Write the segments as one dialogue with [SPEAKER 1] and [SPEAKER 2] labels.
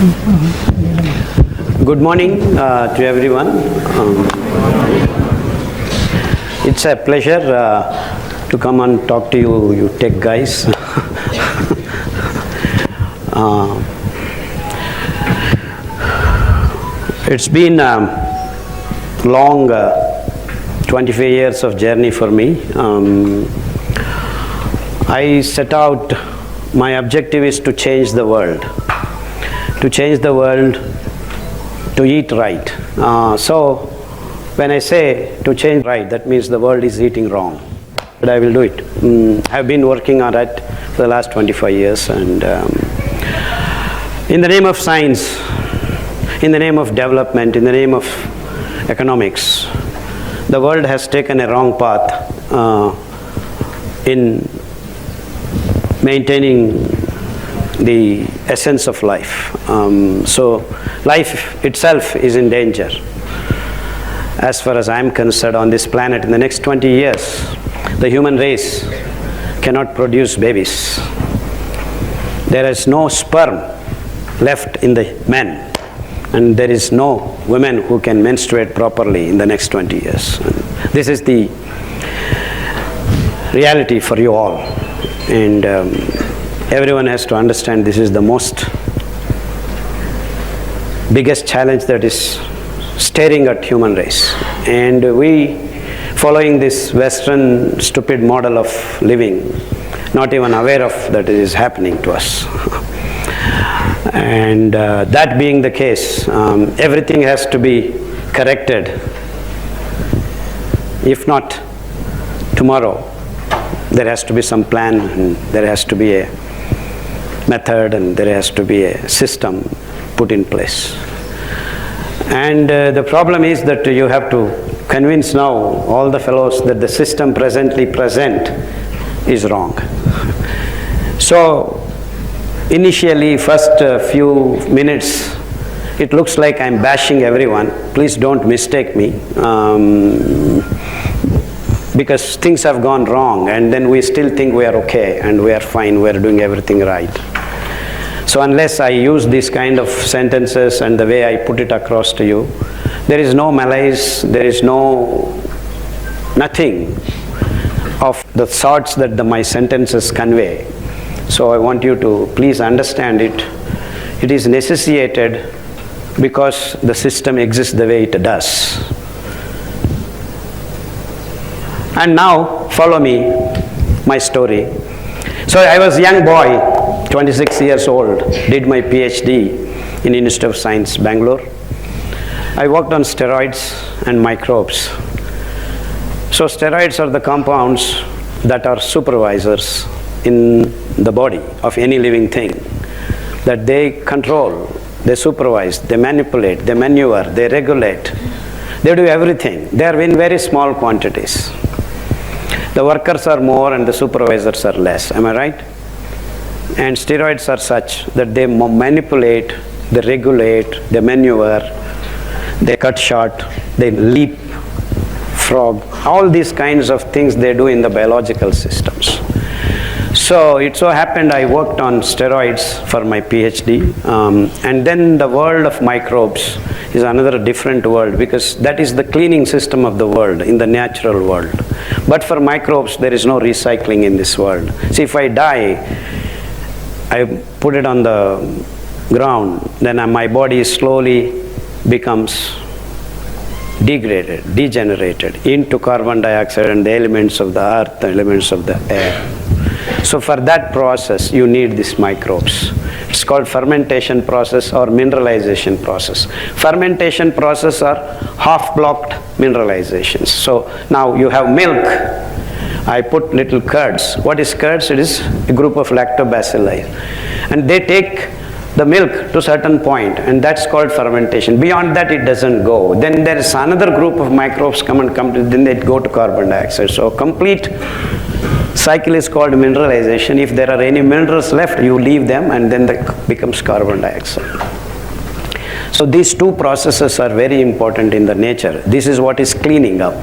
[SPEAKER 1] Good morning to everyone. It's a pleasure to come and talk to you, you tech guys. It's been a long 25 years of journey for me. I set out, my objective is to change the world. To change the world, to eat right. So when I say to change right, that means the world is eating wrong. But I will do it. I've been working on it for the last 25 years. And in the name of science, in the name of development, in the name of economics, the world has taken a wrong path in maintaining the essence of life. So life itself is in danger. As far as I'm concerned, on this planet, in the next 20 years, the human race cannot produce babies. There is no sperm left in the men, and there is no women who can menstruate properly in the next 20 years. And this is the reality for you all. And everyone has to understand this is the biggest challenge that is staring at human race. And we, following this Western stupid model of living, not even aware of that it is happening to us. And that being the case, everything has to be corrected. If not tomorrow, there has to be some plan, and there has to be a method, and there has to be a system put in place. And the problem is that you have to convince now all the fellows that the system presently present is wrong. So initially, first few minutes, it looks like I'm bashing everyone. Please don't mistake me. Because things have gone wrong, and then we still think we are okay and we are fine, we are doing everything right. So unless I use these kind of sentences and the way I put it across to you, there is no malaise, there is nothing of the sorts that my sentences convey. So I want you to please understand it. It is necessitated because the system exists the way it does. And now, follow me, my story. So I was a young boy, 26 years old, did my PhD in Institute of Science, Bangalore. I worked on steroids and microbes. So steroids are the compounds that are supervisors in the body of any living thing, that they control, they supervise, they manipulate, they maneuver, they regulate, they do everything. They are in very small quantities. The workers are more and the supervisors are less, am I right? And steroids are such that they manipulate, they regulate, they maneuver, they cut short, they leap, frog, all these kinds of things they do in the biological systems. So it so happened I worked on steroids for my PhD, and then the world of microbes is another different world, because that is the cleaning system of the world, in the natural world. But for microbes, there is no recycling in this world. See, if I die, I put it on the ground, then my body slowly becomes degraded, degenerated into carbon dioxide and the elements of the earth, the elements of the air. So for that process, you need these microbes. It's called fermentation process or mineralization process. Fermentation process are half-blocked mineralizations. So now you have milk. I put little curds. What is curds? It is a group of lactobacilli. And they take the milk to a certain point, and that's called fermentation. Beyond that, it doesn't go. Then there is another group of microbes then they go to carbon dioxide. So complete cycle is called mineralization. If there are any minerals left, you leave them, and then that becomes carbon dioxide. So these two processes are very important in the nature. This is what is cleaning up.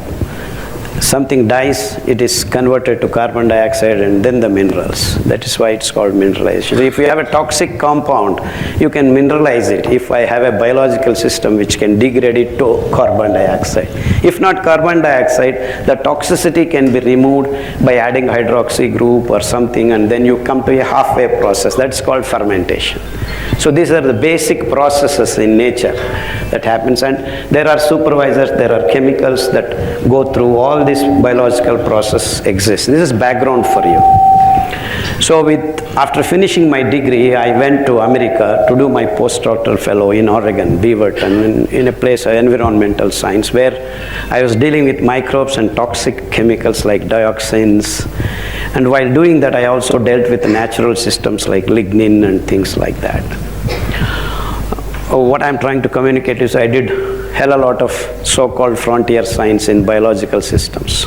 [SPEAKER 1] something dies, it is converted to carbon dioxide and then the minerals. That is why it's called mineralization. If you have a toxic compound, you can mineralize it. If I have a biological system which can degrade it to carbon dioxide. If not carbon dioxide, the toxicity can be removed by adding hydroxy group or something, and then you come to a halfway process. That's called fermentation. So these are the basic processes in nature that happens, and there are supervisors, there are chemicals that go through all this biological process exists. This is background for you. So after finishing my degree, I went to America to do my postdoctoral fellow in Oregon, Beaverton, in a place of environmental science, where I was dealing with microbes and toxic chemicals like dioxins. And while doing that, I also dealt with natural systems like lignin and things like that. What I'm trying to communicate is I did hell a lot of so-called frontier science in biological systems.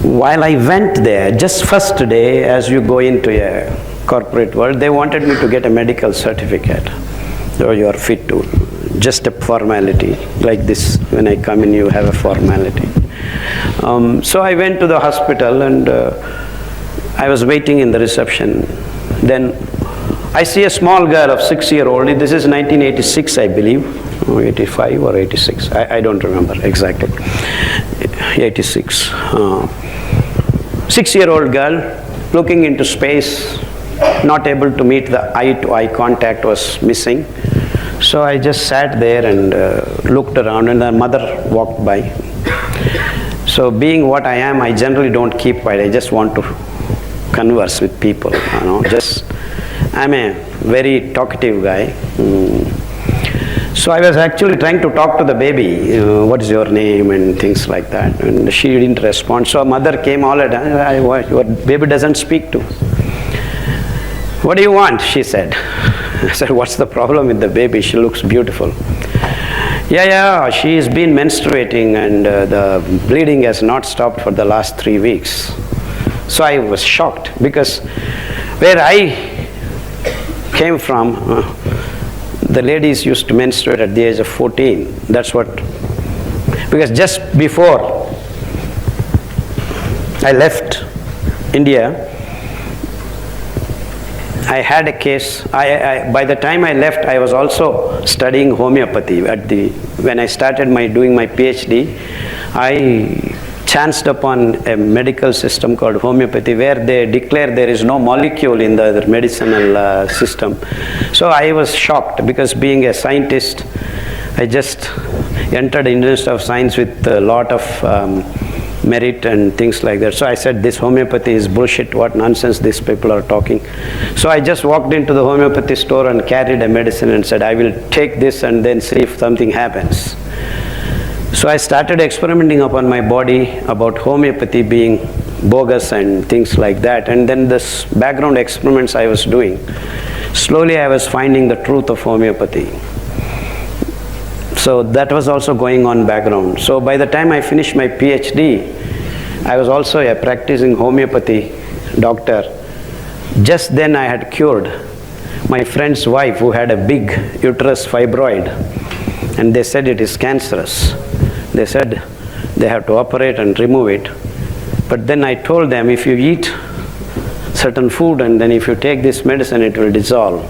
[SPEAKER 1] While I went there, just first day, as you go into a corporate world, they wanted me to get a medical certificate. So you are fit to, just a formality, like this, when I come in you have a formality. So I went to the hospital and I was waiting in the reception. Then I see a small girl of 6-year-old, this is 1986 I believe, or 85 or 86, I don't remember exactly, 86. 6-year-old girl looking into space, not able to meet the eye-to-eye contact, was missing. So I just sat there and looked around, and her mother walked by. So being what I am, I generally don't keep quiet, I just want to converse with people, I'm a very talkative guy. So I was actually trying to talk to the baby, what is your name and things like that, and she didn't respond. So mother came all at once, your baby doesn't speak to. What do you want? She said. I said, what's the problem with the baby? She looks beautiful. Yeah, she's been menstruating and the bleeding has not stopped for the last 3 weeks. So I was shocked, because where I came from, the ladies used to menstruate at the age of 14. That's what, because just before I left India, I had a case. By the time I left, I was also studying homeopathy. When I started doing my PhD, I chanced upon a medical system called homeopathy, where they declare there is no molecule in the medicinal system. So I was shocked, because being a scientist, I just entered Indian Institute of Science with a lot of merit and things like that. So I said, this homeopathy is bullshit, what nonsense these people are talking. So I just walked into the homeopathy store and carried a medicine and said, I will take this and then see if something happens. So I started experimenting upon my body about homeopathy being bogus and things like that. And then this background experiments I was doing, slowly I was finding the truth of homeopathy. So that was also going on background. So by the time I finished my PhD, I was also a practicing homeopathy doctor. Just then I had cured my friend's wife, who had a big uterus fibroid, and they said it is cancerous. They said they have to operate and remove it. But then I told them, if you eat certain food and then if you take this medicine, it will dissolve.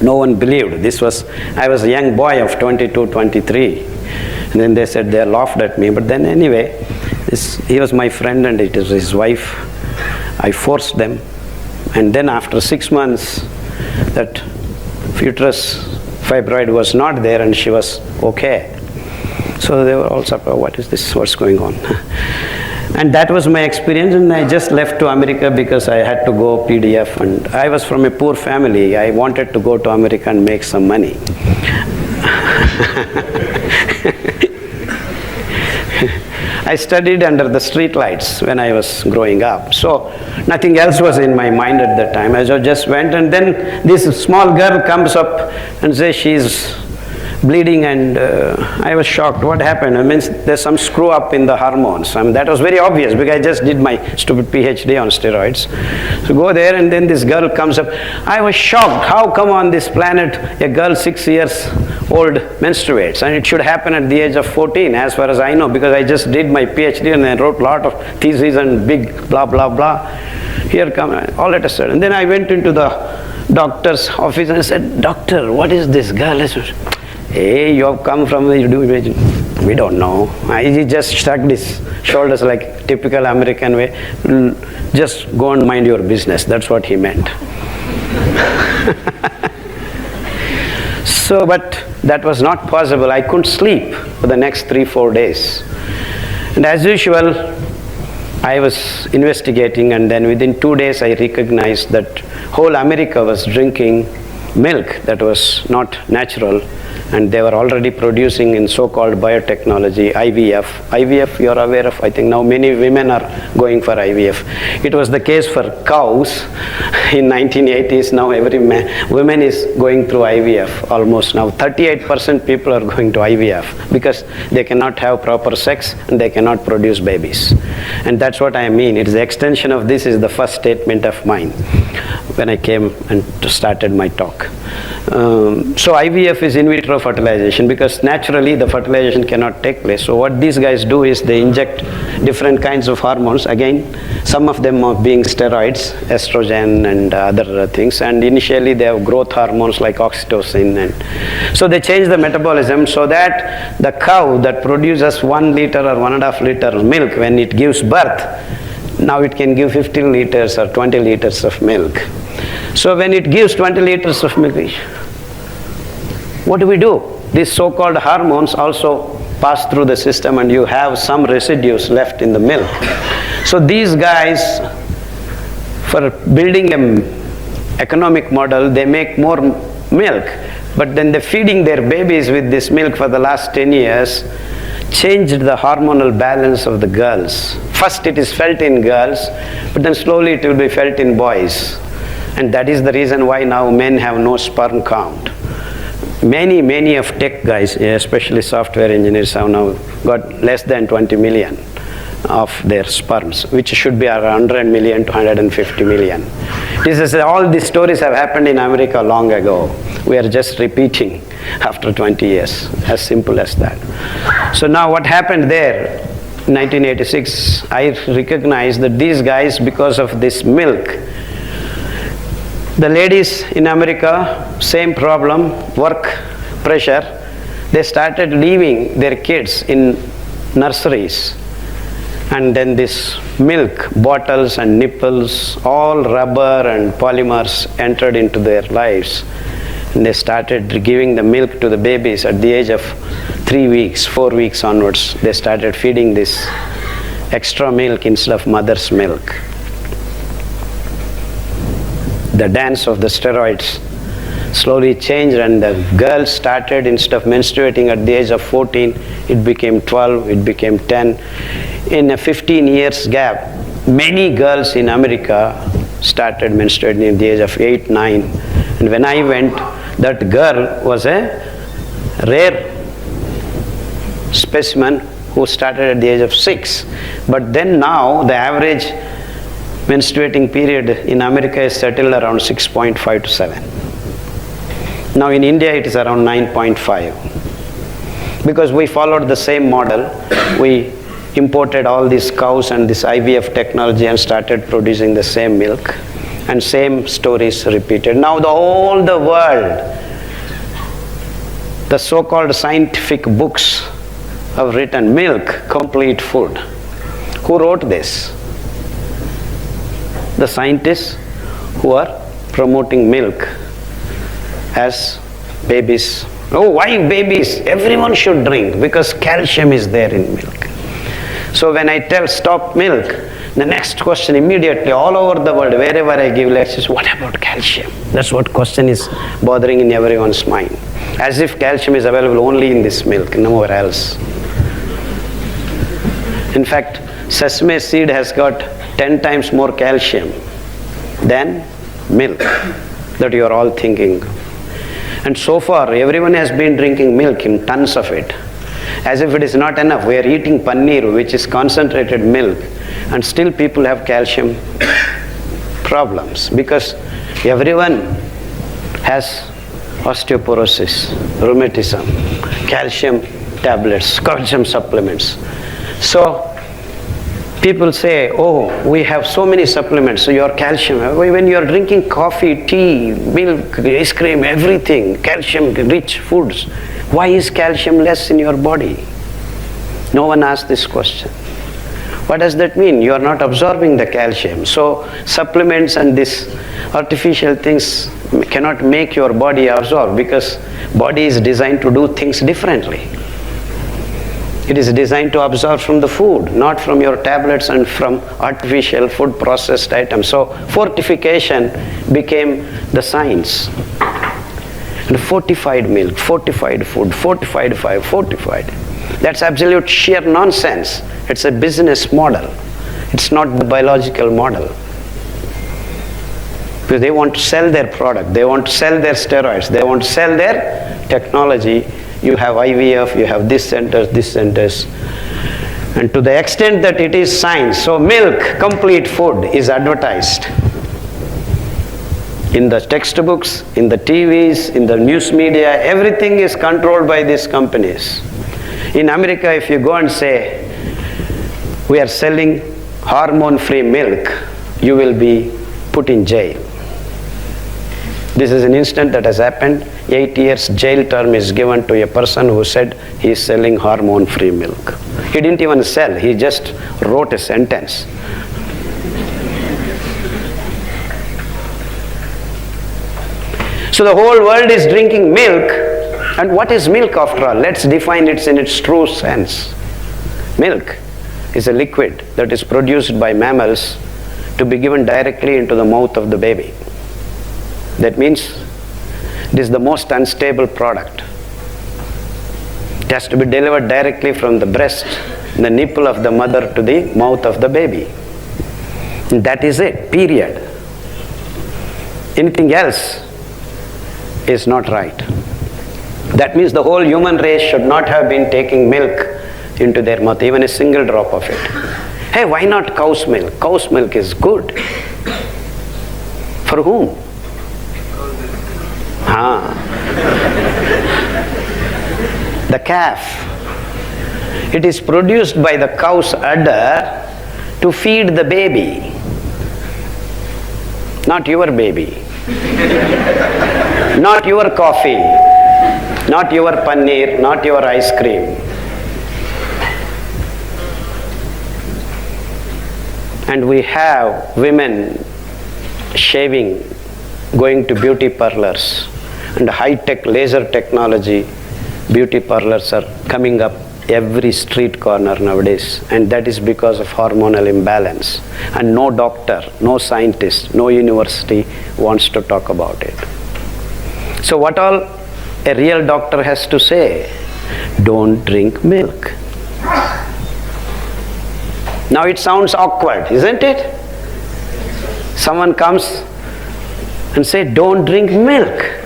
[SPEAKER 1] No one believed. I was a young boy of 22, 23. And then they said, they laughed at me. But then anyway, he was my friend and it was his wife. I forced them. And then after 6 months, that uterus fibroid was not there and she was okay. So they were all surprised, what is this, what's going on? And that was my experience, and I just left to America because I had to go PDF, and I was from a poor family. I wanted to go to America and make some money. I studied under the street lights when I was growing up. So nothing else was in my mind at that time. I just went, and then this small girl comes up and says she's bleeding, and I was shocked. What happened? I mean, there's some screw up in the hormones. I mean, that was very obvious because I just did my stupid PhD on steroids. So go there, and then this girl comes up. I was shocked. How come on this planet a girl 6 years old menstruates? And it should happen at the age of 14, as far as I know, because I just did my PhD and I wrote a lot of theses and big blah blah blah. Here come all at a sudden. Then I went into the doctor's office and said, "Doctor, what is this girl?" I said, "Hey, you have come from the we don't know." He just shrugged his shoulders like typical American way. Just go and mind your business. That's what he meant. So, but that was not possible. I couldn't sleep for the next 3-4 days. And as usual, I was investigating, and then within 2 days I recognized that whole America was drinking milk that was not natural, and they were already producing in so-called biotechnology, IVF. IVF you are aware of, I think now many women are going for IVF. It was the case for cows in 1980s, now every woman is going through IVF almost now. 38% people are going to IVF because they cannot have proper sex and they cannot produce babies. And that's what I mean. It's the extension of this is the first statement of mine when I came and started my talk. So IVF is in vitro fertilization because naturally the fertilization cannot take place. So what these guys do is they inject different kinds of hormones. Again, some of them are being steroids, estrogen and other things, and initially they have growth hormones like oxytocin, and so they change the metabolism so that the cow that produces 1 liter or 1.5 liter milk, when it gives birth, now it can give 15 liters or 20 liters of milk. So when it gives 20 liters of milk, what do? These so-called hormones also pass through the system and you have some residues left in the milk. So these guys, for building an economic model, they make more milk, but then they're feeding their babies with this milk for the last 10 years, changed the hormonal balance of the girls. First it is felt in girls, but then slowly it will be felt in boys. And that is the reason why now men have no sperm count. Many of tech guys, especially software engineers, have now got less than 20 million of their sperms, which should be around 100 million to 150 million. All these stories have happened in America long ago. We are just repeating after 20 years, as simple as that. So now what happened there, in 1986, I recognized that these guys, because of this milk, the ladies in America, same problem, work pressure, they started leaving their kids in nurseries, and then this milk bottles and nipples, all rubber and polymers entered into their lives, and they started giving the milk to the babies at the age of 3 weeks, 4 weeks onwards. They started feeding this extra milk instead of mother's milk. The dance of the steroids slowly changed, and the girls started, instead of menstruating at the age of 14, it became 12, it became 10. In a 15 years gap, many girls in America started menstruating at the age of 8, 9. And when I went, that girl was a rare specimen who started at the age of 6. But then now the average menstruating period in America is settled around 6.5 to 7. Now in India it is around 9.5. Because we followed the same model, we imported all these cows and this IVF technology and started producing the same milk, and same stories repeated. Now all the world, the so-called scientific books have written milk, complete food. Who wrote this? The scientists who are promoting milk as babies. Oh, why babies? Everyone should drink because calcium is there in milk. So when I tell stop milk, the next question immediately all over the world, wherever I give lectures, what about calcium? That's what question is bothering in everyone's mind. As if calcium is available only in this milk, nowhere else. In fact, sesame seed has got 10 times more calcium than milk that you are all thinking. And so far, everyone has been drinking milk in tons of it. As if it is not enough, we are eating paneer, which is concentrated milk, and still people have calcium problems because everyone has osteoporosis, rheumatism, calcium tablets, calcium supplements. So people say, oh, we have so many supplements, so your calcium. When you are drinking coffee, tea, milk, ice cream, everything, calcium-rich foods, why is calcium less in your body? No one asked this question. What does that mean? You are not absorbing the calcium. So supplements and this artificial things cannot make your body absorb because body is designed to do things differently. It is designed to absorb from the food, not from your tablets and from artificial food processed items. So fortification became the science. And fortified milk, fortified food, fortified fiber, fortified. That's absolute sheer nonsense. It's a business model. It's not the biological model. Because they want to sell their product, they want to sell their steroids, they want to sell their technology. You have IVF, you have this centers. And to the extent that it is science, so milk, complete food, is advertised. In the textbooks, in the TVs, in the news media, everything is controlled by these companies. In America, if you go and say, we are selling hormone-free milk, you will be put in jail. This is an incident that has happened. 8 years jail term is given to a person who said he is selling hormone-free milk. He didn't even sell, he just wrote a sentence. So the whole world is drinking milk. And what is milk after all? Let's define it in its true sense. Milk is a liquid that is produced by mammals to be given directly into the mouth of the baby. That means it is the most unstable product. It has to be delivered directly from the breast, the nipple of the mother to the mouth of the baby. And that is it, period. Anything else is not right. That means the whole human race should not have been taking milk into their mouth, even a single drop of it. Hey, why not cow's milk? Cow's milk is good. For whom? The calf. It is produced by the cow's udder to feed the baby. Not your baby. Not your coffee. Not your paneer. Not your ice cream. And we have women shaving, going to beauty parlors, and high-tech laser technology beauty parlors are coming up every street corner nowadays, and that is because of hormonal imbalance. And no doctor, no scientist, no university wants to talk about it. So what all a real doctor has to say? Don't drink milk. Now it sounds awkward, isn't it? Someone comes and say, don't drink milk.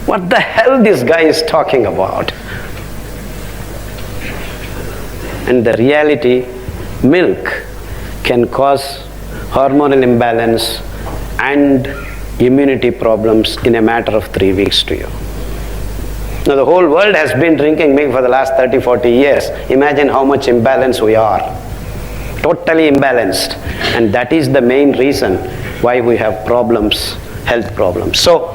[SPEAKER 1] What the hell this guy is talking about? And the reality, milk can cause hormonal imbalance and immunity problems in a matter of 3 weeks to you. Now the whole world has been drinking milk for the last 30-40 years. Imagine how much imbalance we are. Totally imbalanced. And that is the main reason why we have problems, health problems. So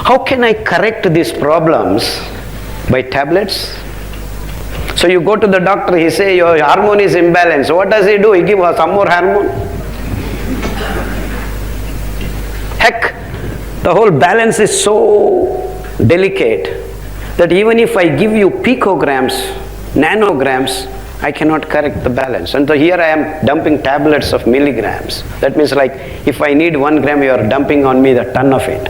[SPEAKER 1] how can I correct these problems? By tablets? So you go to the doctor, he say your hormone is imbalanced. What does he do? He gives some more hormone. Heck, the whole balance is so delicate that even if I give you picograms, nanograms, I cannot correct the balance. And so here I am dumping tablets of milligrams. That means like if I need 1 gram, you are dumping on me the ton of it.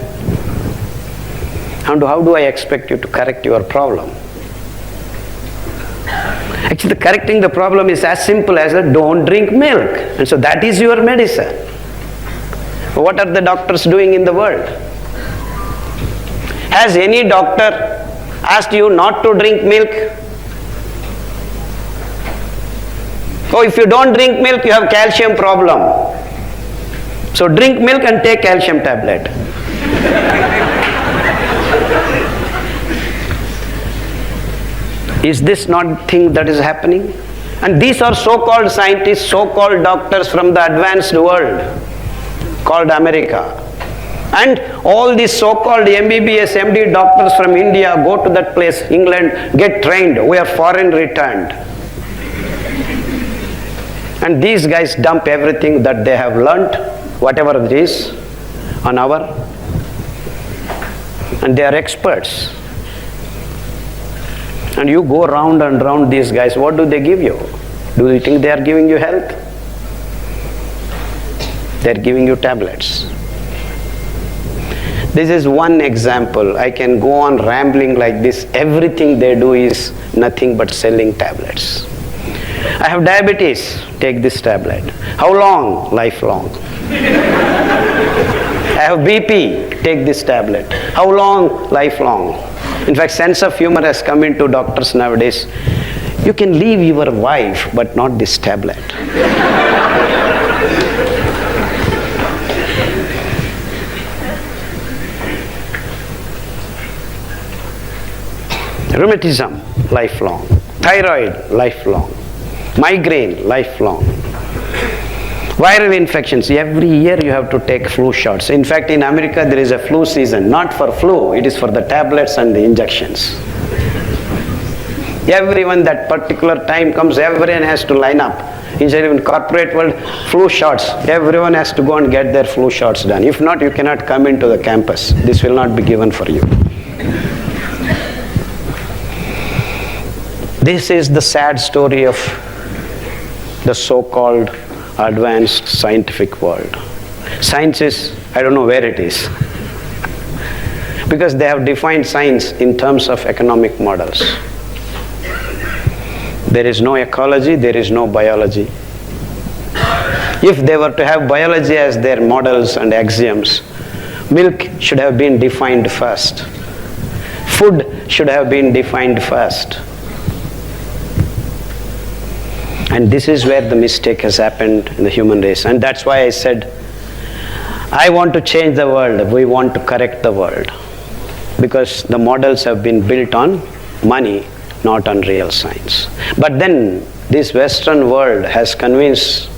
[SPEAKER 1] And how do I expect you to correct your problem? Actually, correcting the problem is as simple as don't drink milk. And so that is your medicine. What are the doctors doing in the world? Has any doctor asked you not to drink milk? Oh, if you don't drink milk, you have calcium problem. So drink milk and take calcium tablet. Is this not thing that is happening? And these are so-called scientists, so-called doctors from the advanced world called America. And all these so-called MBBS, MD doctors from India go to that place, England, get trained. We are foreign returned. And these guys dump everything that they have learnt, whatever it is, on and they are experts. And you go round and round these guys, what do they give you? Do you think they are giving you health? They are giving you tablets. This is one example. I can go on rambling like this. Everything they do is nothing but selling tablets. I have diabetes, take this tablet. How long? Lifelong. I have BP, take this tablet. How long? Lifelong. In fact, sense of humor has come into doctors nowadays. You can leave your wife, but not this tablet. Rheumatism, lifelong. Thyroid, lifelong. Migraine, lifelong. Viral infections, every year you have to take flu shots. In fact, in America there is a flu season, not for flu, it is for the tablets and the injections. Everyone that particular time comes, everyone has to line up. In corporate world, flu shots, everyone has to go and get their flu shots done. If not, you cannot come into the campus. This will not be given for you. This is the sad story of the so-called advanced scientific world. Science is, I don't know where it is. Because they have defined science in terms of economic models. There is no ecology, there is no biology. If they were to have biology as their models and axioms, milk should have been defined first. Food should have been defined first. And this is where the mistake has happened in the human race. And that's why I said, I want to change the world. We want to correct the world. Because the models have been built on money, not on real science. But then this Western world has convinced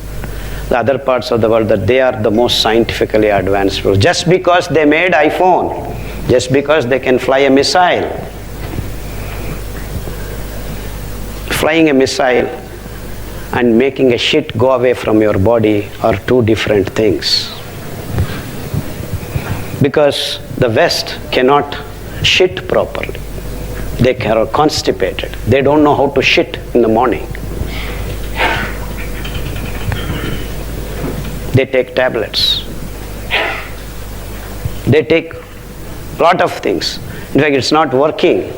[SPEAKER 1] the other parts of the world that they are the most scientifically advanced world. Just because they made iPhone, just because they can fly a missile. Flying a missile and making a shit go away from your body are two different things. Because the West cannot shit properly. They are constipated. They don't know how to shit in the morning. They take tablets. They take a lot of things. In fact, it's not working.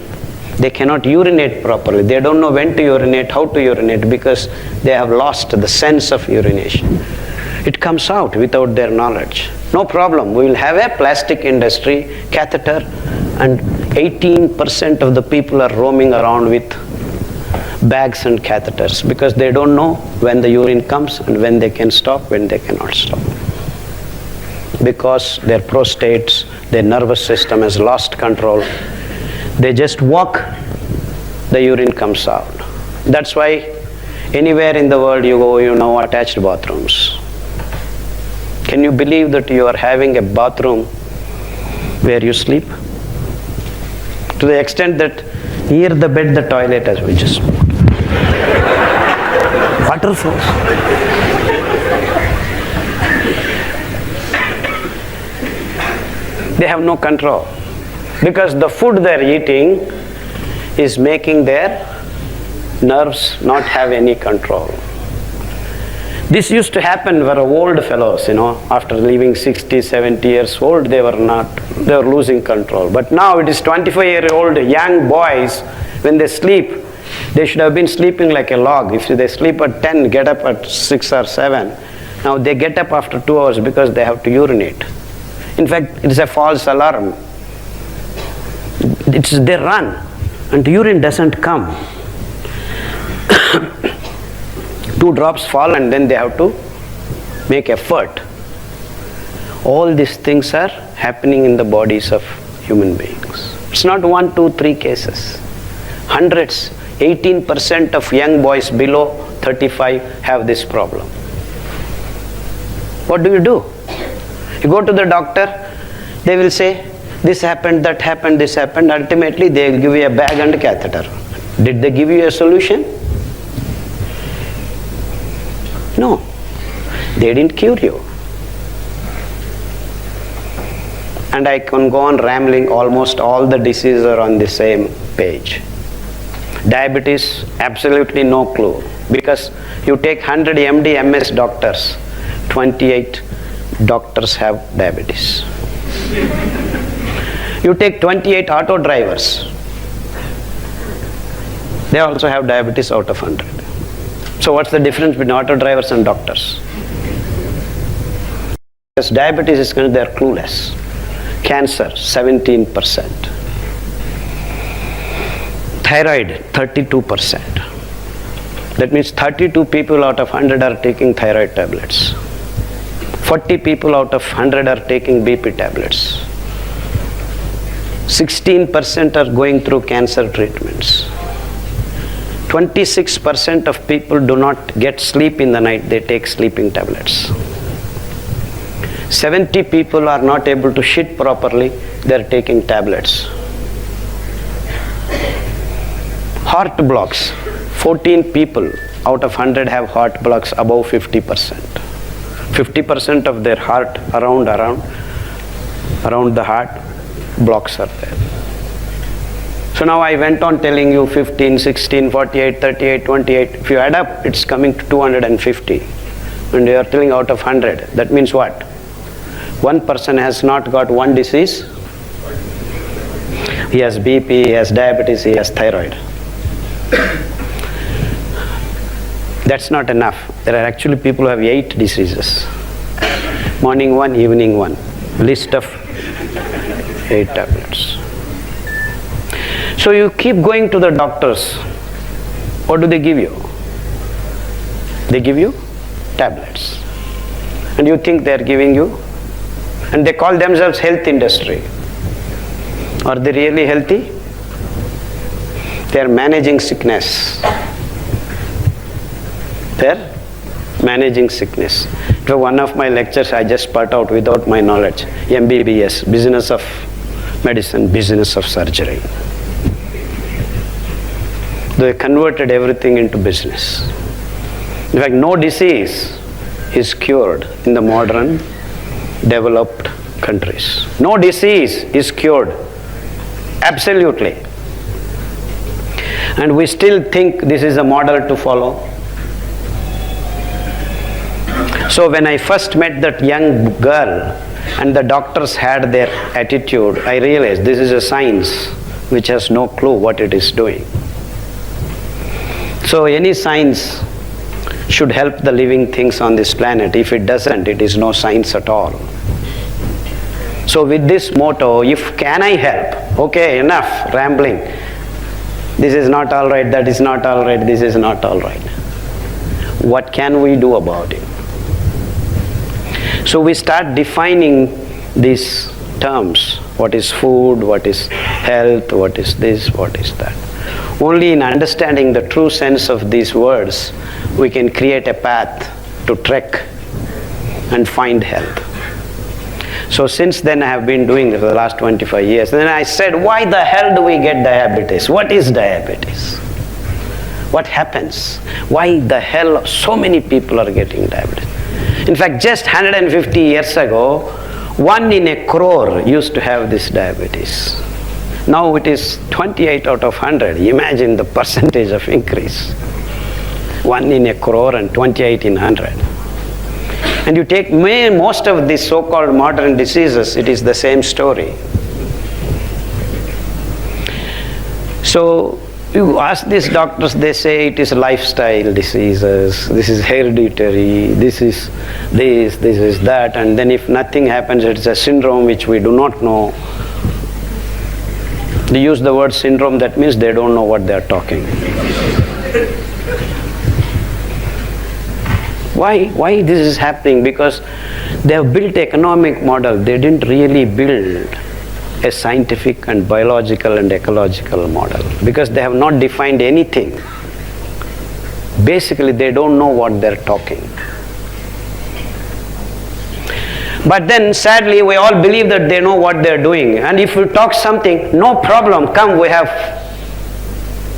[SPEAKER 1] They cannot urinate properly. They don't know when to urinate, how to urinate, because they have lost the sense of urination. It comes out without their knowledge. No problem. We will have a plastic industry, catheter, and 18% of the people are roaming around with bags and catheters because they don't know when the urine comes and when they can stop, when they cannot stop. Because their prostates, their nervous system has lost control. They just walk, the urine comes out. That's why anywhere in the world you go, you know attached bathrooms. Can you believe that you are having a bathroom where you sleep? To the extent that near the bed, the toilet, as we just spoke. Water flows. They have no control. Because the food they are eating is making their nerves not have any control. This used to happen for old fellows, after leaving 60, 70 years old, they were losing control. But now it is 25-year-old young boys, when they sleep, they should have been sleeping like a log. If they sleep at 10, get up at 6 or 7. Now they get up after 2 hours because they have to urinate. In fact, it is a false alarm. They run and urine doesn't come. 2 drops fall and then they have to make effort. All these things are happening in the bodies of human beings. It's not 1, 2, 3 cases. Hundreds. 18% of young boys below 35 have this problem. What do? You go to the doctor, they will say, this happened, that happened, this happened. Ultimately, they will give you a bag and a catheter. Did they give you a solution? No. They didn't cure you. And I can go on rambling, almost all the diseases are on the same page. Diabetes, absolutely no clue. Because you take 100 MD, MS doctors, 28 doctors have diabetes. You take 28 auto drivers, they also have diabetes out of 100. So what's the difference between auto drivers and doctors? Because diabetes is kind of, they're clueless. Cancer, 17%. Thyroid, 32%. That means 32 people out of 100 are taking thyroid tablets. 40 people out of 100 are taking BP tablets. 16% are going through cancer treatments. 26% of people do not get sleep in the night, they take sleeping tablets. 70 people are not able to shit properly, they are taking tablets. Heart blocks, 14 people out of 100 have heart blocks above 50%. 50% of their heart around the heart blocks are there. So now I went on telling you 15, 16, 48, 38, 28. If you add up, it's coming to 250. And you are telling out of 100. That means what? One person has not got one disease. He has BP, he has diabetes, he has thyroid. That's not enough. There are actually people who have 8 diseases. Morning one, evening one. List of 8 tablets. So you keep going to the doctors. What do they give you? They give you tablets. And you think they are giving you? And they call themselves health industry. Are they really healthy? They are managing sickness. They are managing sickness. So one of my lectures I just spat out without my knowledge. MBBS, business of medicine, business of surgery. They converted everything into business. In fact, no disease is cured in the modern developed countries. No disease is cured. Absolutely. And we still think this is a model to follow. So when I first met that young girl and the doctors had their attitude, I realized this is a science which has no clue what it is doing. So any science should help the living things on this planet. If it doesn't, it is no science at all. So with this motto, if can I help? Okay, enough rambling. This is not all right, that is not all right, this is not all right. What can we do about it? So we start defining these terms. What is food, what is health, what is this, what is that. Only in understanding the true sense of these words, we can create a path to trek and find health. So since then I have been doing this for the last 25 years. And then I said, why the hell do we get diabetes? What is diabetes? What happens? Why the hell so many people are getting diabetes? In fact, just 150 years ago, 1 in a crore used to have this diabetes. Now it is 28 out of 100. Imagine the percentage of increase. 1 in a crore and 28 in 100. And you take most of these so-called modern diseases, it is the same story. So you ask these doctors, they say it is lifestyle diseases, this is hereditary, this is that, and then if nothing happens, it's a syndrome which we do not know. They use the word syndrome, that means they don't know what they are talking. Why this is happening? Because they have built economic model. They didn't really build a scientific and biological and ecological model, because they have not defined anything. Basically, they don't know what they're talking. But then sadly we all believe that they know what they're doing, and if you talk something, no problem, come, we have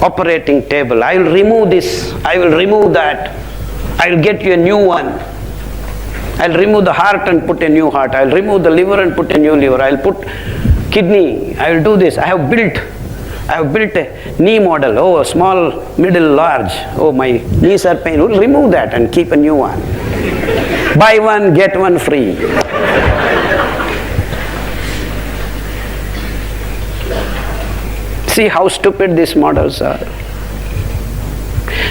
[SPEAKER 1] operating table, I will remove this, I will remove that, I will get you a new one, I will remove the heart and put a new heart, I will remove the liver and put a new liver, I will put kidney, I will do this. I have built a knee model. Oh, small, middle, large. Oh, my knees are pain. We'll remove that and keep a new one. Buy one, get one free. See how stupid these models are.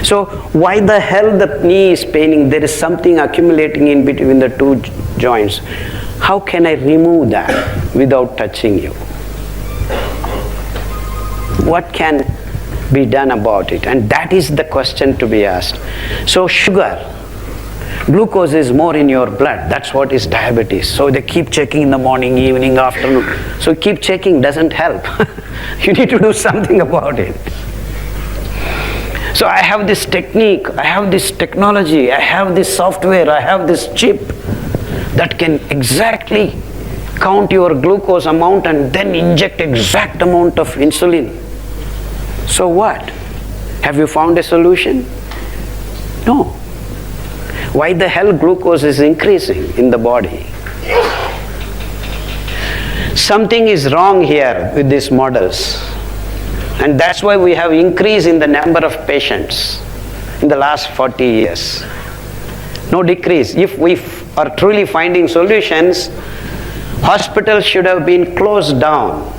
[SPEAKER 1] So why the hell the knee is paining? There is something accumulating in between the two joints. How can I remove that without touching you? What can be done about it? And that is the question to be asked. So sugar, glucose is more in your blood. That's what is diabetes. So they keep checking in the morning, evening, afternoon. So keep checking doesn't help. You need to do something about it. So I have this technique, I have this technology, I have this software, I have this chip that can exactly count your glucose amount and then inject exact amount of insulin. So what? Have you found a solution? No. Why the hell glucose is increasing in the body? Something is wrong here with these models. And that's why we have increase in the number of patients in the last 40 years. No decrease. If we are truly finding solutions, hospitals should have been closed down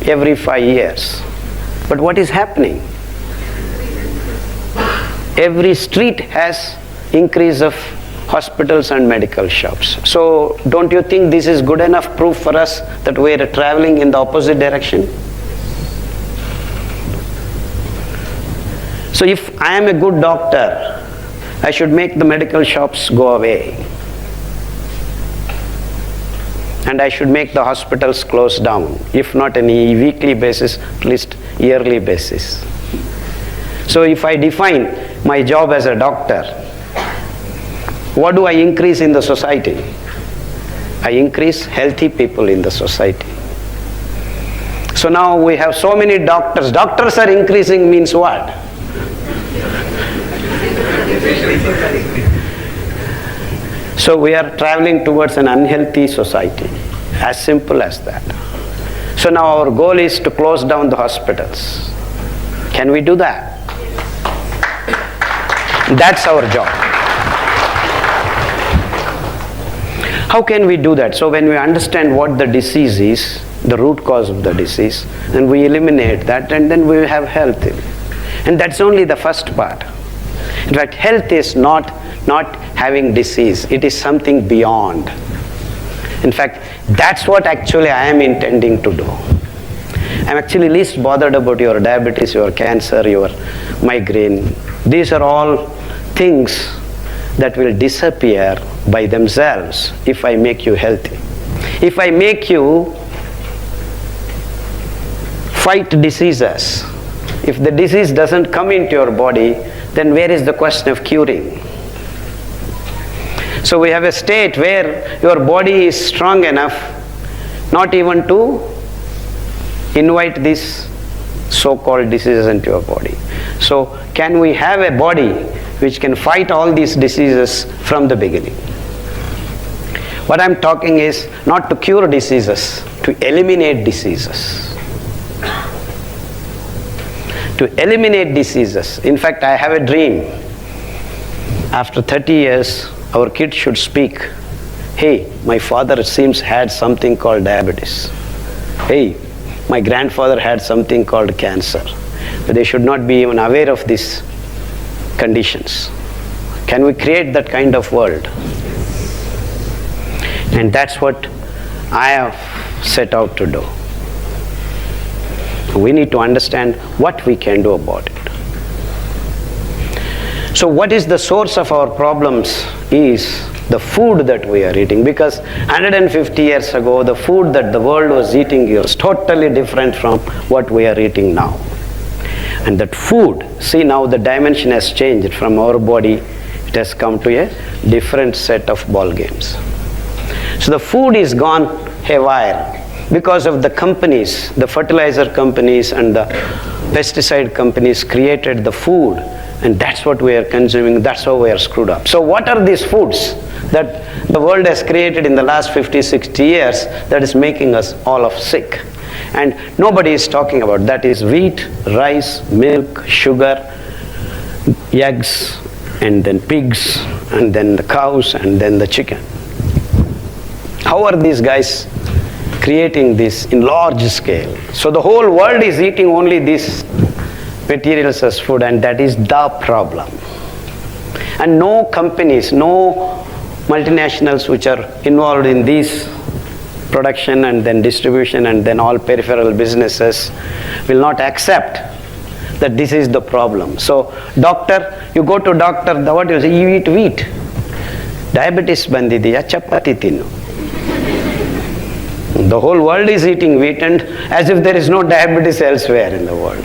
[SPEAKER 1] every 5 years. But what is happening? Every street has increase of hospitals and medical shops. So don't you think this is good enough proof for us that we are traveling in the opposite direction? So if I am a good doctor, I should make the medical shops go away. And I should make the hospitals close down, if not on a weekly basis, at least yearly basis. So if I define my job as a doctor, what do I increase in the society? I increase healthy people in the society. So now we have so many doctors. Doctors are increasing means what? So we are traveling towards an unhealthy society. As simple as that. So now our goal is to close down the hospitals. Can we do that? That's our job. How can we do that? So when we understand what the disease is, the root cause of the disease, and we eliminate that, and then we will have health. And that's only the first part. In fact, health is not having disease. It is something beyond. In fact, that's what actually I am intending to do. I'm actually least bothered about your diabetes, your cancer, your migraine. These are all things that will disappear by themselves if I make you healthy. If I make you fight diseases, if the disease doesn't come into your body, then where is the question of curing? So we have a state where your body is strong enough not even to invite these so-called diseases into your body. So can we have a body which can fight all these diseases from the beginning? What I'm talking is not to cure diseases, to eliminate diseases. To eliminate diseases. In fact, I have a dream. After 30 years, our kids should speak. Hey, my father seems had something called diabetes. Hey, my grandfather had something called cancer. But they should not be even aware of these conditions. Can we create that kind of world? And that's what I have set out to do. We need to understand what we can do about it. So what is the source of our problems is the food that we are eating, because 150 years ago the food that the world was eating was totally different from what we are eating now. And that food, see, now the dimension has changed from our body, it has come to a different set of ball games. So the food is gone haywire because of the companies, the fertilizer companies and the pesticide companies created the food, and that's what we are consuming. That's how we are screwed up. So what are these foods that the world has created in the last 50, 60 years that is making us all of sick? And nobody is talking about that. Is wheat, rice, milk, sugar, eggs, and then pigs, and then the cows, and then the chicken. How are these guys creating this in large scale? So the whole world is eating only these materials as food, and that is the problem. And no companies, no multinationals which are involved in these production and then distribution and then all peripheral businesses will not accept that this is the problem. So doctor, you go to doctor, what you say, you eat wheat. Diabetes bandidiya, chapati tinu. The whole world is eating wheat, and as if there is no diabetes elsewhere in the world.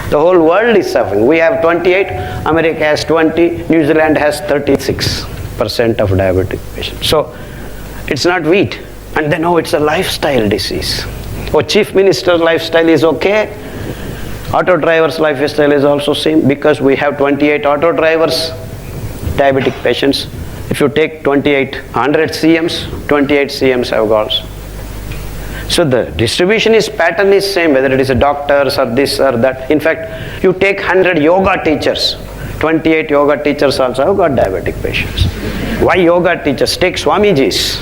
[SPEAKER 1] The whole world is suffering. We have 28, America has 20, New Zealand has 36% of diabetic patients. So it's not wheat. And then, oh, it's a lifestyle disease. Oh, chief minister's lifestyle is okay. Auto driver's lifestyle is also same, because we have 28 auto drivers, diabetic patients. If you take 100 CMs, 28 CMs have goals. So the distribution is pattern is same, whether it is a doctors or this or that. In fact, you take 100 yoga teachers, 28 yoga teachers also have got diabetic patients. Why yoga teachers? Take Swamijis.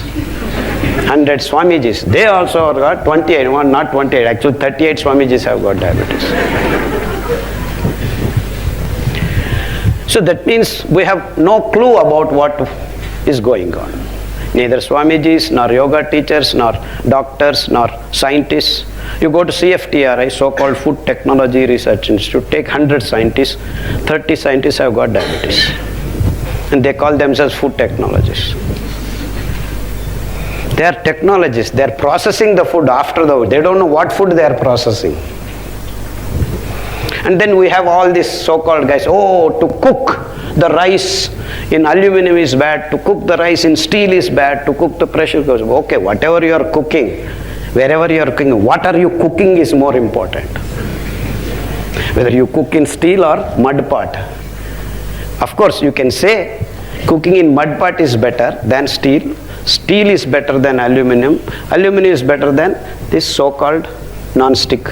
[SPEAKER 1] 100 Swamijis, they also have got 28, not 28, actually 38 Swamijis have got diabetes. So that means we have no clue about what is going on. Neither Swamijis, nor yoga teachers, nor doctors, nor scientists. You go to CFTRI, so-called Food Technology Research Institute, take 100 scientists, 30 scientists have got diabetes. And they call themselves food technologists. They are technologists. They are processing the food after the food. They don't know what food they are processing. And then we have all these so-called guys, oh, to cook the rice in aluminum is bad, to cook the rice in steel is bad, to cook the pressure cooker. Okay, whatever you are cooking, wherever you are cooking, what are you cooking is more important. Whether you cook in steel or mud pot. Of course, you can say cooking in mud pot is better than steel. Steel is better than aluminum. Aluminum is better than this so-called non-stick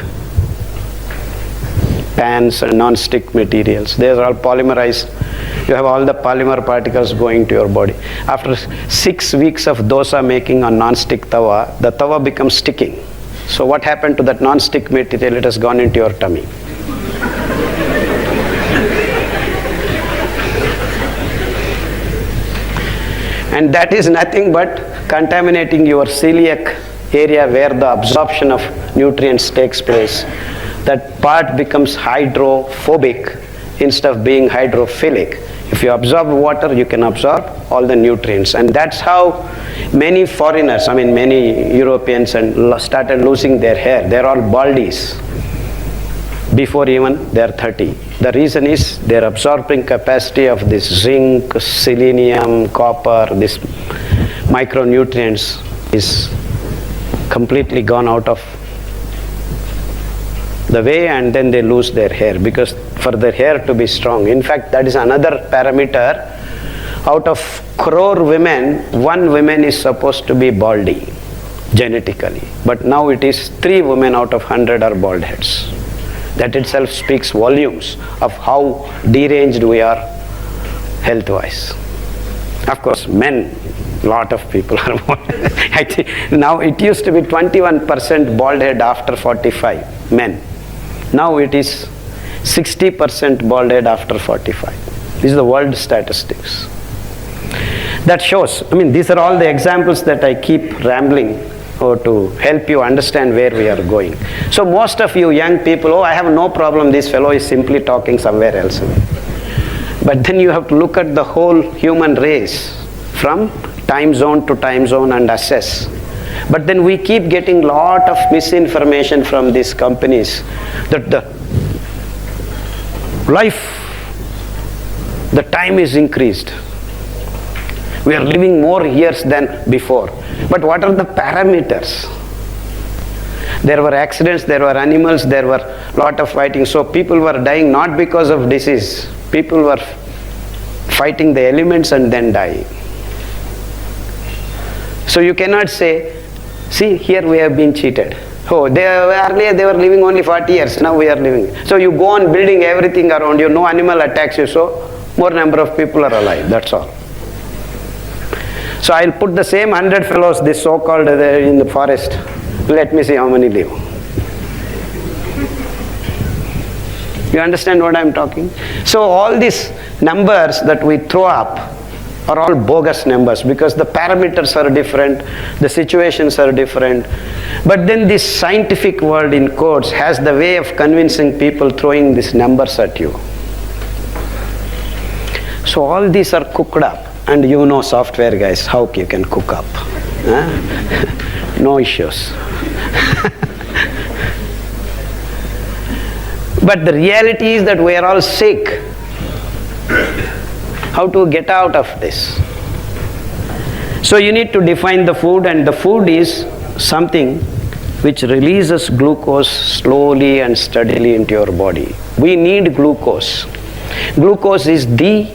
[SPEAKER 1] pans and non-stick materials. They are all polymerized. You have all the polymer particles going to your body. After 6 weeks of dosa making on non-stick tawa, the tawa becomes sticking. So what happened to that non-stick material? It has gone into your tummy. And that is nothing but contaminating your celiac area where the absorption of nutrients takes place. That part becomes hydrophobic instead of being hydrophilic. If you absorb water, you can absorb all the nutrients. And that's how many foreigners, many Europeans started losing their hair. They're all baldies before even they're 30. The reason is their absorbing capacity of this zinc, selenium, copper, this micronutrients is completely gone out of the way, and then they lose their hair, because for their hair to be strong. In fact, that is another parameter. Out of crore women, 1 woman is supposed to be baldy genetically. But now it is 3 women out of 100 are bald heads. That itself speaks volumes of how deranged we are health-wise. Of course, men, lot of people are bald. I think now it used to be 21% bald head after 45, men. Now it is 60% bald head after 45. This is the world statistics. That shows, these are all the examples that I keep rambling or to help you understand where we are going. So most of you young people, oh, I have no problem, this fellow is simply talking somewhere else. But then you have to look at the whole human race from time zone to time zone and assess. But then we keep getting lot of misinformation from these companies that the time is increased. We are living more years than before. But what are the parameters? There were accidents, there were animals, there were lot of fighting. So people were dying not because of disease. People were fighting the elements and then dying. So you cannot say, see, here we have been cheated. Oh, earlier they were living only 40 years, now we are living. So you go on building everything around you, no animal attacks you, so more number of people are alive, that's all. So I'll put the same 100 fellows, this so-called in the forest, let me see how many live. You understand what I'm talking? So all these numbers that we throw up are all bogus numbers because the parameters are different, the situations are different. But then this scientific world in quotes has the way of convincing people throwing these numbers at you. So all these are cooked up. And you know software guys, how you can cook up. No issues. But the reality is that we are all sick. How to get out of this? So you need to define the food, and the food is something which releases glucose slowly and steadily into your body. We need glucose. Glucose is the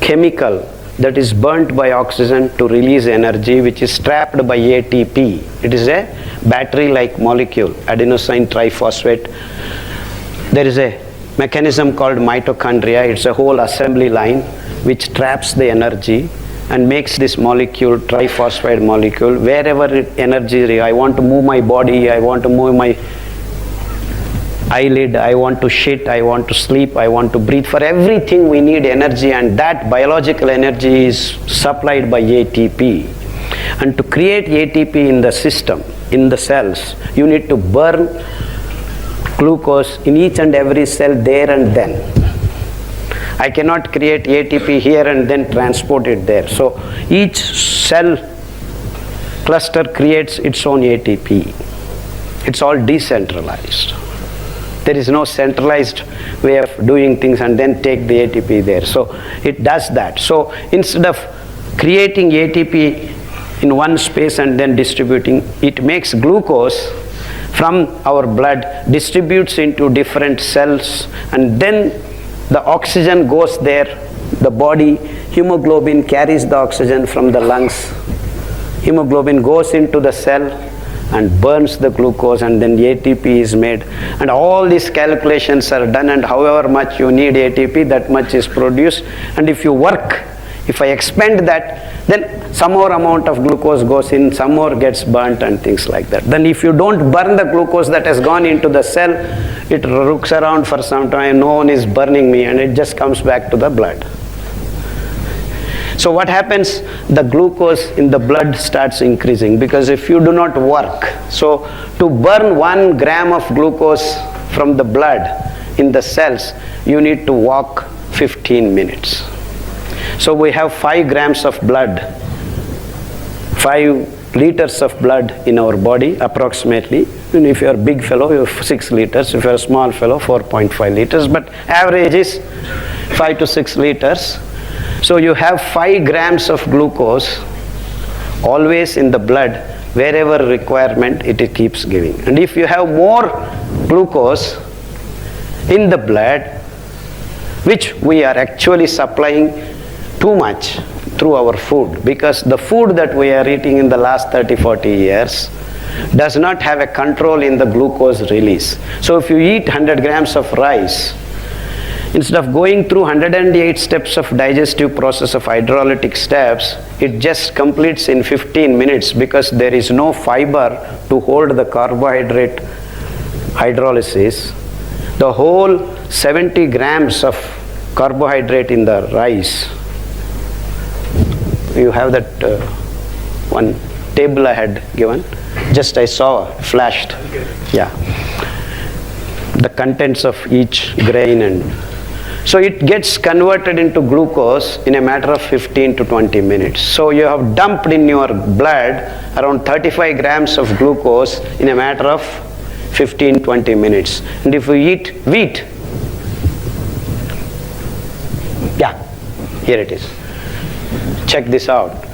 [SPEAKER 1] chemical that is burnt by oxygen to release energy, which is trapped by ATP. It is a battery-like molecule, adenosine triphosphate. There is a mechanism called mitochondria. It's a whole assembly line which traps the energy and makes this molecule, triphosphate molecule, wherever energy, I want to move my body, I want to move my eyelid, I want to shit, I want to sleep, I want to breathe. For everything we need energy, and that biological energy is supplied by ATP. And to create ATP in the system, in the cells, you need to burn glucose in each and every cell there and then. I cannot create ATP here and then transport it there. So each cell cluster creates its own ATP. It's all decentralized. There is no centralized way of doing things and then take the ATP there. So it does that. So instead of creating ATP in one space and then distributing, it makes glucose from our blood, distributes into different cells, and then the oxygen goes there. The body, hemoglobin carries the oxygen from the lungs. Hemoglobin goes into the cell and burns the glucose, and then ATP is made. And all these calculations are done, and however much you need ATP, that much is produced. And if you work, if I expend that, then some more amount of glucose goes in, some more gets burnt and things like that. Then if you don't burn the glucose that has gone into the cell, it rooks around for some time, no one is burning me, and it just comes back to the blood. So what happens? The glucose in the blood starts increasing, because if you do not work, so to burn 1 gram of glucose from the blood in the cells, you need to walk 15 minutes. So we have 5 grams of blood, 5 liters of blood in our body approximately. And if you are a big fellow, you have 6 liters. If you are a small fellow, 4.5 liters. But average is 5 to 6 liters. So you have 5 grams of glucose always in the blood, wherever requirement it keeps giving. And if you have more glucose in the blood, which we are actually supplying too much through our food, because the food that we are eating in the last 30-40 years does not have a control in the glucose release. So if you eat 100 grams of rice, instead of going through 108 steps of digestive process of hydrolytic steps, it just completes in 15 minutes, because there is no fiber to hold the carbohydrate hydrolysis. The whole 70 grams of carbohydrate in the rice, you have that one table I had given, Just I saw flashed. Yeah. The contents of each grain, and so it gets converted into glucose in a matter of 15 to 20 minutes. So you have dumped in your blood around 35 grams of glucose in a matter of 15-20 minutes. And if you eat wheat, yeah, here it is. Check this out.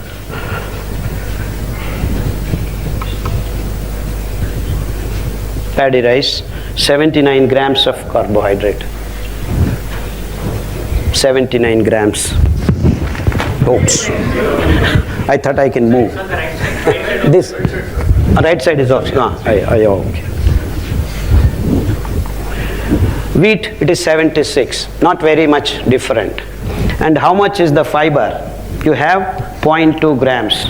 [SPEAKER 1] Paddy rice, 79 grams of carbohydrate. 79 grams. Oops. I thought I can move. This right side is off. Okay. Wheat, it is 76. Not very much different. And how much is the fiber? You have 0.2 grams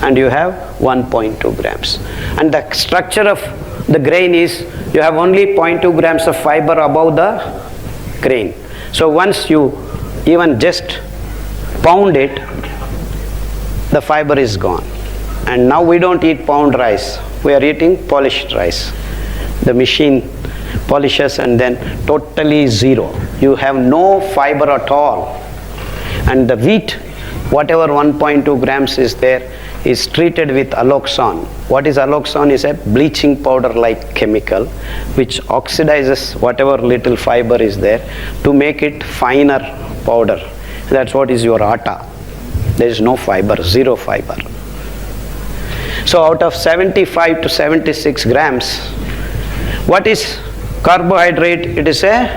[SPEAKER 1] and you have 1.2 grams. And the structure of the grain is you have only 0.2 grams of fiber above the grain. So once you even just pound it, the fiber is gone. And now we don't eat pound rice. We are eating polished rice. The machine polishes and then totally zero. You have no fiber at all. And the wheat, whatever 1.2 grams is there, is treated with alloxan. What is alloxan? Is a bleaching powder like chemical which oxidizes whatever little fiber is there to make it finer powder. That's what is your atta. There is no fiber, zero fiber. So out of 75 to 76 grams, what is carbohydrate? It is a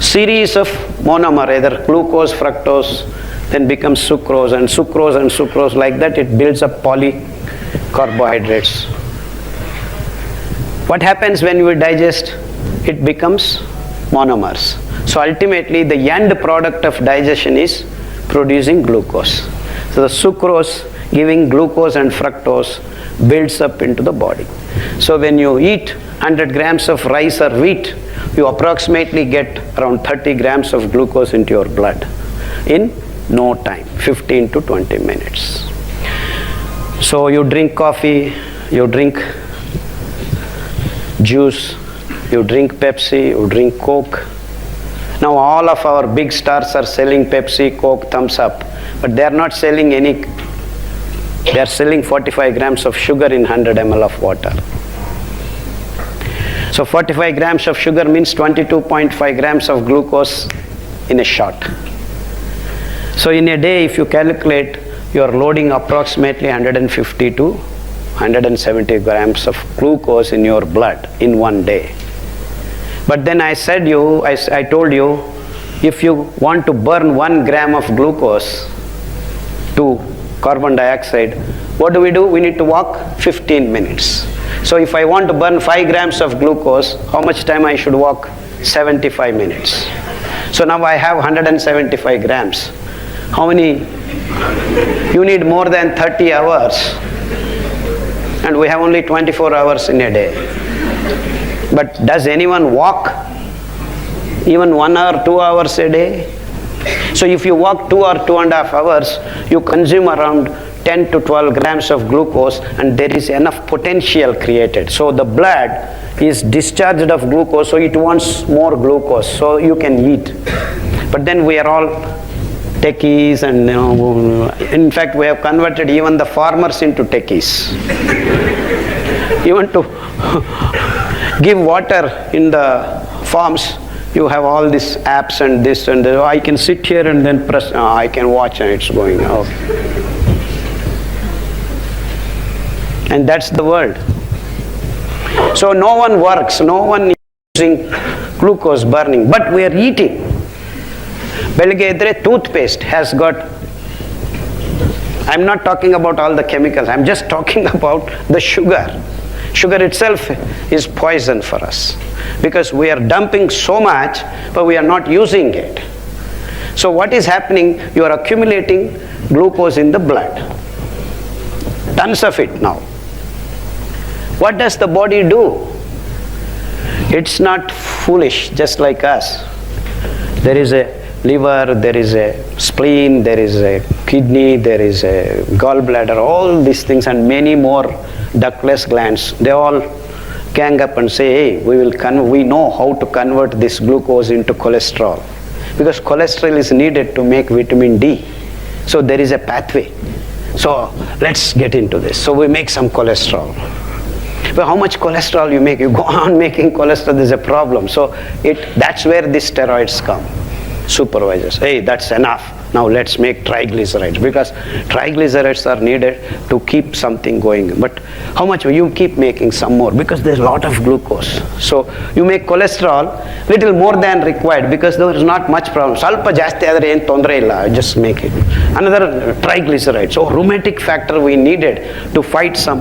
[SPEAKER 1] series of monomer, either glucose, fructose, then becomes sucrose, and sucrose and sucrose, like that it builds up polycarbohydrates. What happens when you digest? It becomes monomers. So ultimately the end product of digestion is producing glucose. So the sucrose giving glucose and fructose builds up into the body. So when you eat 100 grams of rice or wheat, you approximately get around 30 grams of glucose into your blood in no time, 15 to 20 minutes. So you drink coffee, you drink juice, you drink Pepsi, you drink Coke. Now all of our big stars are selling Pepsi, Coke, Thumbs Up, but they are not selling any. They are selling 45 grams of sugar in 100 ml of water. So 45 grams of sugar means 22.5 grams of glucose in a shot. So in a day, if you calculate, you are loading approximately 150 to 170 grams of glucose in your blood in one day. But then I told you, if you want to burn 1 gram of glucose to carbon dioxide, what do? We need to walk 15 minutes. So if I want to burn 5 grams of glucose, how much time I should walk? 75 minutes. So now I have 175 grams. How many? You need more than 30 hours. And we have only 24 hours in a day. But does anyone walk even 1 hour, 2 hours a day? So if you walk 2 or 2.5 hours, you consume around 10 to 12 grams of glucose, and there is enough potential created. So the blood is discharged of glucose, so it wants more glucose, so you can eat. But then we are all techies, and in fact we have converted even the farmers into techies. Even to give water in the farms, you have all these apps and this and that. I can sit here and then press, I can watch and it's going. Okay. And that's the world. So no one works, no one is using glucose burning, but we are eating. Belige idre toothpaste has got, I'm not talking about all the chemicals, I'm just talking about the sugar. Sugar itself is poison for us because we are dumping so much, but we are not using it. So what is happening? You are accumulating glucose in the blood. Tons of it now. What does the body do? It's not foolish, just like us. There is a liver, there is a spleen, there is a kidney, there is a gallbladder, all these things and many more ductless glands, they all gang up and say, hey, we know how to convert this glucose into cholesterol, because cholesterol is needed to make vitamin D. So there is a pathway. So let's get into this. So we make some cholesterol. But how much cholesterol you make? You go on making cholesterol, there's a problem. So that's where the steroids come. Supervisors, hey, that's enough. Now let's make triglycerides, because triglycerides are needed to keep something going. But how much? You keep making some more, because there's a lot of glucose. So you make cholesterol little more than required, because there is not much problem. Salpa jasti adare en tondre illa, just make it. Another triglycerides. So rheumatic factor we needed to fight some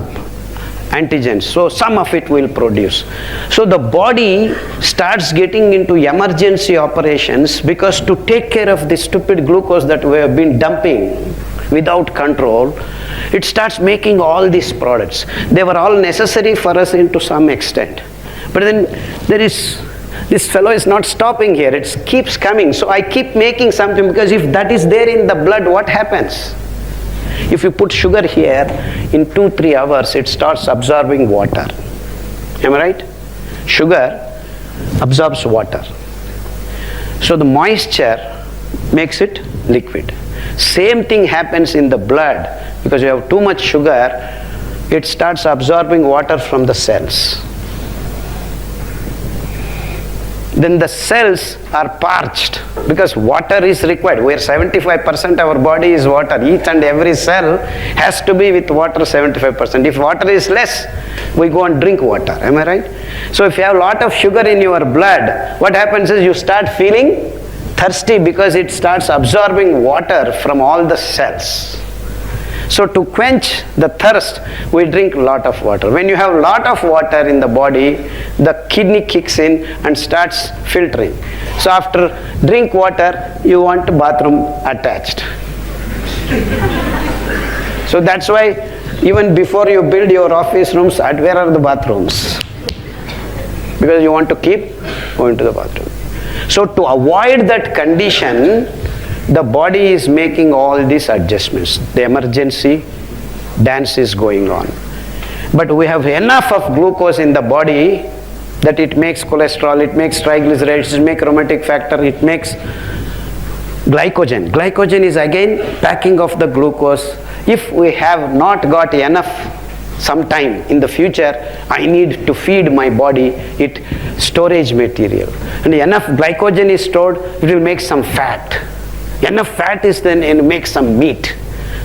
[SPEAKER 1] antigens, so some of it will produce. So the body starts getting into emergency operations, because to take care of the stupid glucose that we have been dumping without control, it starts making all these products. They were all necessary for us to some extent. But then this fellow is not stopping here, it keeps coming. So I keep making something, because if that is there in the blood, what happens? If you put sugar here, in 2-3 hours it starts absorbing water. Am I right? Sugar absorbs water. So the moisture makes it liquid. Same thing happens in the blood, because you have too much sugar, it starts absorbing water from the cells. Then the cells are parched, because water is required. Where 75% our body is water, each and every cell has to be with water 75%. If water is less, we go and drink water. Am I right? So if you have a lot of sugar in your blood, what happens is you start feeling thirsty, because it starts absorbing water from all the cells. So to quench the thirst, we drink a lot of water. When you have a lot of water in the body, the kidney kicks in and starts filtering. So after drink water, you want bathroom attached. So that's why even before you build your office rooms, where are the bathrooms? Because you want to keep going to the bathroom. So to avoid that condition, the body is making all these adjustments. The emergency dance is going on. But we have enough of glucose in the body that it makes cholesterol, it makes triglycerides, it makes aromatic factor, it makes glycogen. Glycogen is again packing of the glucose. If we have not got enough sometime in the future, I need to feed my body it storage material. And enough glycogen is stored, it will make some fat. Enough fat is then and make some meat.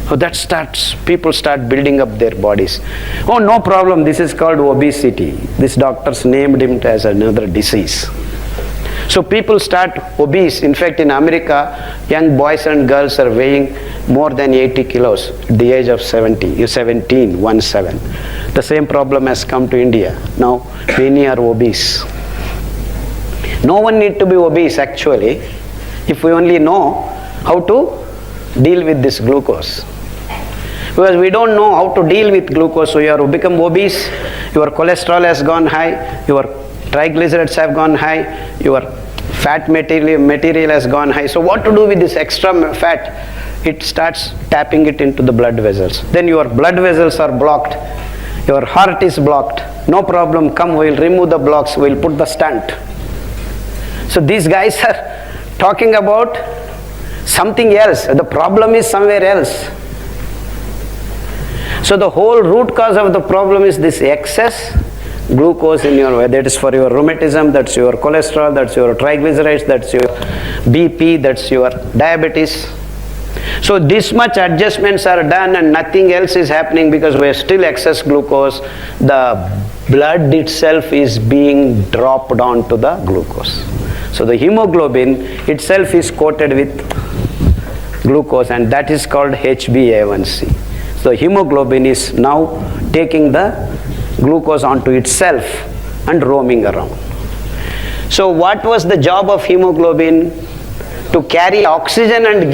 [SPEAKER 1] So that starts, people start building up their bodies. Oh, no problem, this is called obesity. This doctors named him as another disease. So people start obese. In fact, in America, young boys and girls are weighing more than 80 kilos at the age of 17. The same problem has come to India. Now, many are obese. No one need to be obese actually, if we only know how to deal with this glucose. Because we don't know how to deal with glucose, so you have become obese, your cholesterol has gone high, your triglycerides have gone high, your fat material has gone high. So what to do with this extra fat? It starts tapping it into the blood vessels. Then your blood vessels are blocked, your heart is blocked. No problem, come, we'll remove the blocks, we'll put the stent. So these guys are talking about something else. The problem is somewhere else. So the whole root cause of the problem is this excess glucose in your, whether it is for your rheumatism, that's your cholesterol, that's your triglycerides, that's your BP, that's your diabetes. So this much adjustments are done and nothing else is happening, because we have still excess glucose. The blood itself is being dropped onto the glucose. So the hemoglobin itself is coated with glucose, and that is called HbA1c. So hemoglobin is now taking the glucose onto itself and roaming around. So what was the job of hemoglobin? To carry oxygen and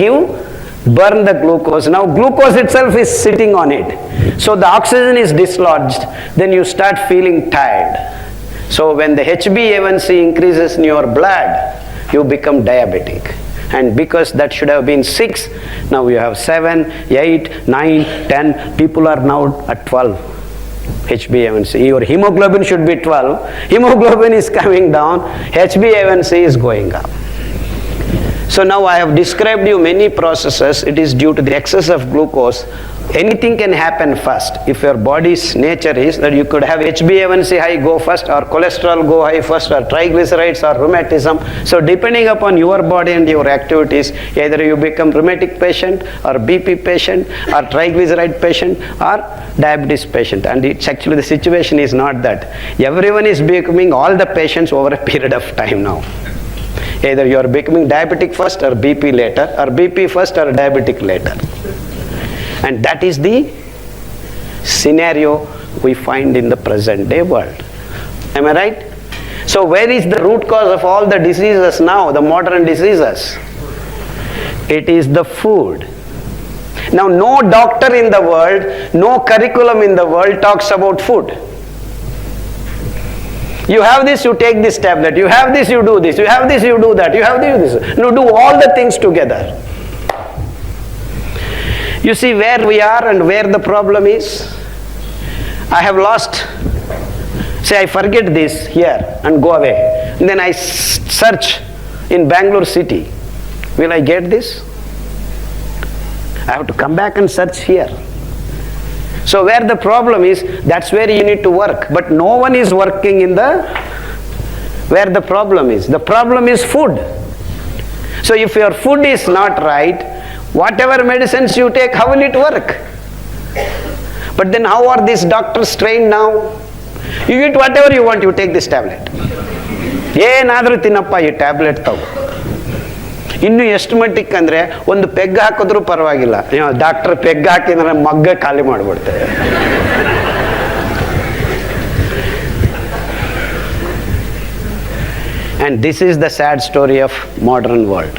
[SPEAKER 1] burn the glucose. Now glucose itself is sitting on it. So the oxygen is dislodged, then you start feeling tired. So when the HbA1c increases in your blood, you become diabetic. And because that should have been 6, now you have 7, 8, 9, 10, people are now at 12. HbA1c. Your hemoglobin should be 12. Hemoglobin is coming down. HbA1c is going up. So now I have described you many processes. It is due to the excess of glucose. Anything can happen first. If your body's nature is that you could have HbA1c high go first, or cholesterol go high first, or triglycerides, or rheumatism. So depending upon your body and your activities, either you become rheumatic patient, or BP patient, or triglyceride patient, or diabetes patient. And it's actually the situation is not that. Everyone is becoming all the patients over a period of time now. Either you are becoming diabetic first, or BP later, or BP first, or diabetic later. And that is the scenario we find in the present day world. Am I right? So where is the root cause of all the diseases now, the modern diseases? It is the food. Now no doctor in the world, no curriculum in the world talks about food. You have this, you take this tablet. You have this, you do this. You have this, you do that. You have this. No, do all the things together. You see where we are and where the problem is? I have lost, say I forget this here and go away. And then I search in Bangalore city. Will I get this? I have to come back and search here. So where the problem is, that's where you need to work. But no one is working in where the problem is. The problem is food. So if your food is not right, whatever medicines you take, how will it work? But then how are these doctors trained now? You eat whatever you want, you take this tablet. ಏನಾದರೂ ತಿನ್ನಪ್ಪ ಈ tablet ತಗೋ. ಇನ್ನು ಎಷ್ಟು ಮಟ್ಟಿಗೆ ಅಂದರೆ ಒಂದು peg ಹಾಕಿದ್ರೂ ಪರವಾಗಿಲ್ಲ, ಡಾಕ್ಟರ್ ಪೆಗ್ ಹಾಕಿದ್ರೆ ಮಗ್ಗ ಖಾಲಿ ಮಾಡಿಬಿಡ್ತೇವೆ. And this is the sad story of modern world.